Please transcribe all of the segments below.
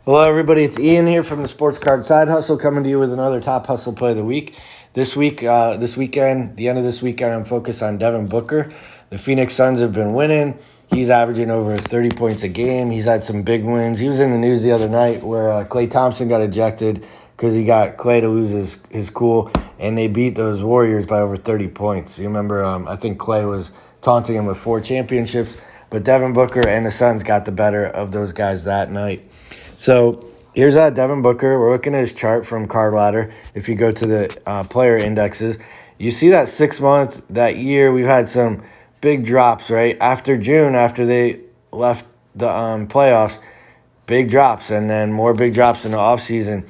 Hello, everybody. It's Ian here from the Sports Card Side Hustle, coming to you with another top hustle play of the week. This weekend, the end of this weekend, I'm focused on Devin Booker. The Phoenix Suns have been winning. He's averaging over 30 points a game. He's had some big wins. He was in the news the other night where Klay Thompson got ejected because he got Klay to lose his cool, and they beat those Warriors by over 30 points. You remember, I think Klay was taunting him with 4 championships, but Devin Booker and the Suns got the better of those guys that night. So here's Devin Booker. We're looking at his chart from Card Ladder. If you go to the player indexes, you see that 6 month, that year, we've had some big drops, right? After June, after they left the playoffs, big drops, and then more big drops in the offseason.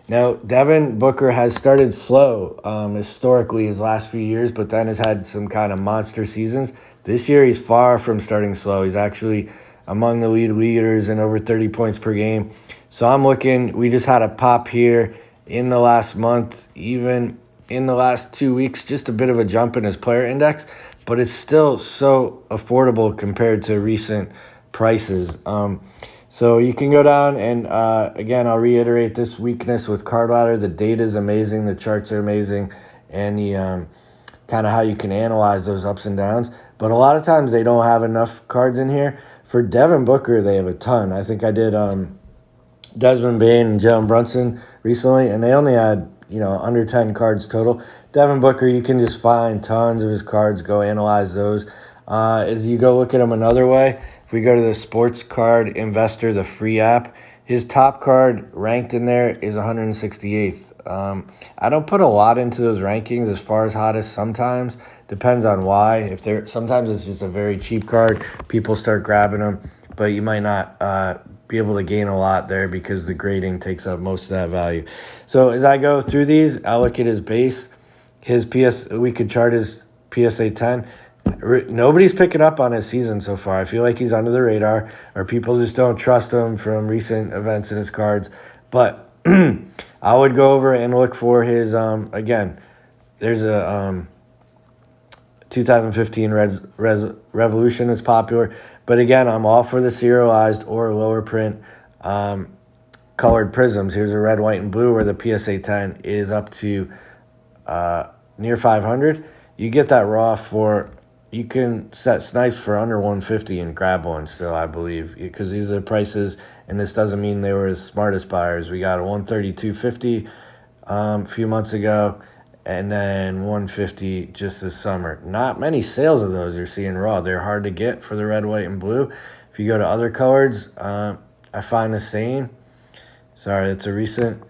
Now, Devin Booker has started slow historically his last few years, but then has had some kind of monster seasons. This year, he's far from starting slow. He's actually among the leaders in over 30 points per game. So I'm looking, we just had a pop here in the last month, even in the last 2 weeks, just a bit of a jump in his player index, but it's still so affordable compared to recent prices. So you can go down and, again, I'll reiterate this weakness with Card Ladder. The data is amazing, the charts are amazing, and the kind of how you can analyze those ups and downs. But a lot of times they don't have enough cards in here. For Devin Booker, they have a ton. I think I did Desmond Bain and Jalen Brunson recently, and they only had, under 10 cards total. Devin Booker, you can just find tons of his cards, go analyze those. As you go look at them another way, if we go to the Sports Card Investor, the free app, his top card ranked in there is 168th. I don't put a lot into those rankings as far as hottest sometimes. Depends on why. Sometimes it's just a very cheap card. People start grabbing them, but you might not be able to gain a lot there because the grading takes up most of that value. So as I go through these, I look at his base. We could chart his PSA 10. Nobody's picking up on his season so far. I feel like he's under the radar, or people just don't trust him from recent events in his cards. But I would go over and look for his, again, there's a 2015 Revolution that's popular. But again, I'm all for the serialized or lower print colored Prizms. Here's a red, white, and blue where the PSA 10 is up to near 500. You get that raw you can set snipes for under 150 and grab one still, I believe, because these are the prices, and this doesn't mean they were as smart as buyers. We got a 132.50 a few months ago, and then 150 just this summer. Not many sales of those you're seeing raw. They're hard to get for the red, white, and blue. If you go to other colors, I find the same. Sorry, it's a recent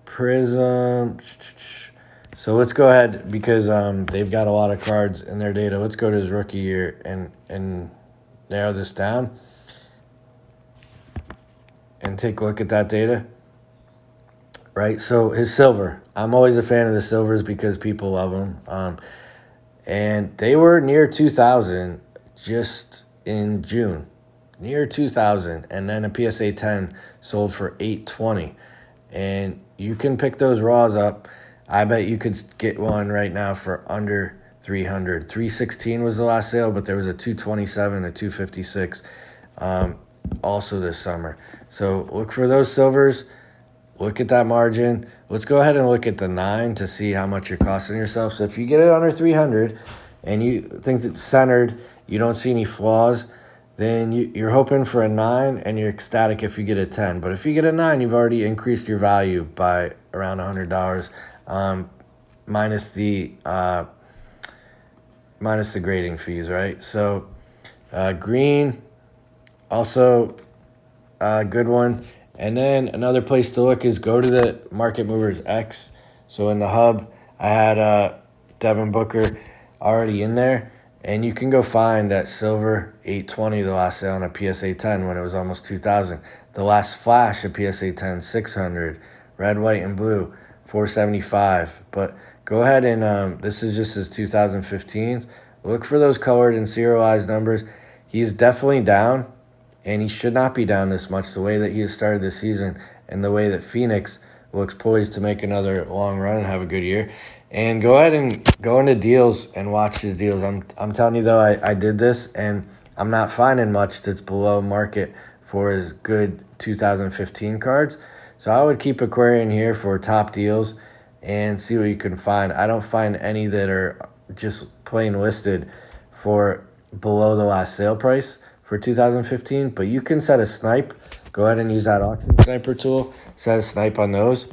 Prizm. So let's go ahead, because they've got a lot of cards in their data. Let's go to his rookie year and narrow this down and take a look at that data. Right, so his silver. I'm always a fan of the silvers because people love them. And they were near 2,000 just in June. Near 2,000. And then a PSA 10 sold for $820. And you can pick those raws up. I bet you could get one right now for under 300. 316 was the last sale, but there was a 227, a 256 also this summer. So look for those silvers. Look at that margin. Let's go ahead and look at the 9 to see how much you're costing yourself. So if you get it under 300 and you think it's centered, you don't see any flaws, then you're hoping for a 9 and you're ecstatic if you get a 10. But if you get a 9, you've already increased your value by around $100. Minus the grading fees, right? So green, also a good one. And then another place to look is go to the Market Movers X. So in the hub, I had Devin Booker already in there, and you can go find that silver 820, the last sale on a PSA 10 when it was almost 2,000. The last flash of PSA 10, 600, red, white, and blue. 475. But go ahead and this is just his 2015. Look for those colored and serialized numbers. He's definitely down, and he should not be down this much the way that he has started this season and the way that Phoenix looks poised to make another long run and have a good year. And go ahead and go into deals and watch his deals. I'm telling you, though, I did this, and I'm not finding much that's below market for his good 2015 cards. So I would keep a query in here for top deals and see what you can find. I don't find any that are just plain listed for below the last sale price for 2015, but you can set a snipe. Go ahead and use that auction sniper tool, set a snipe on those.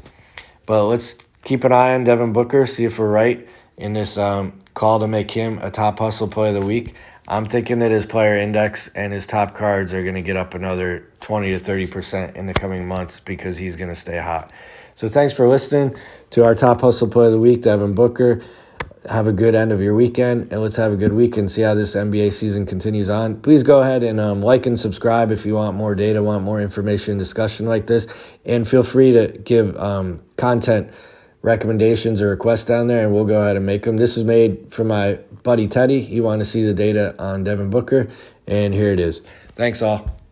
But let's keep an eye on Devin Booker, see if we're right in this call to make him a top hustle play of the week. I'm thinking that his player index and his top cards are going to get up another 20 to 30% in the coming months because he's going to stay hot. So thanks for listening to our top hustle play of the week, Devin Booker. Have a good end of your weekend, and let's have a good week and see how this NBA season continues on. Please go ahead and like and subscribe if you want more data, want more information, discussion like this, and feel free to give content recommendations or requests down there, and we'll go ahead and make them. This was made for my buddy Teddy. He wanted to see the data on Devin Booker, and here it is. Thanks all.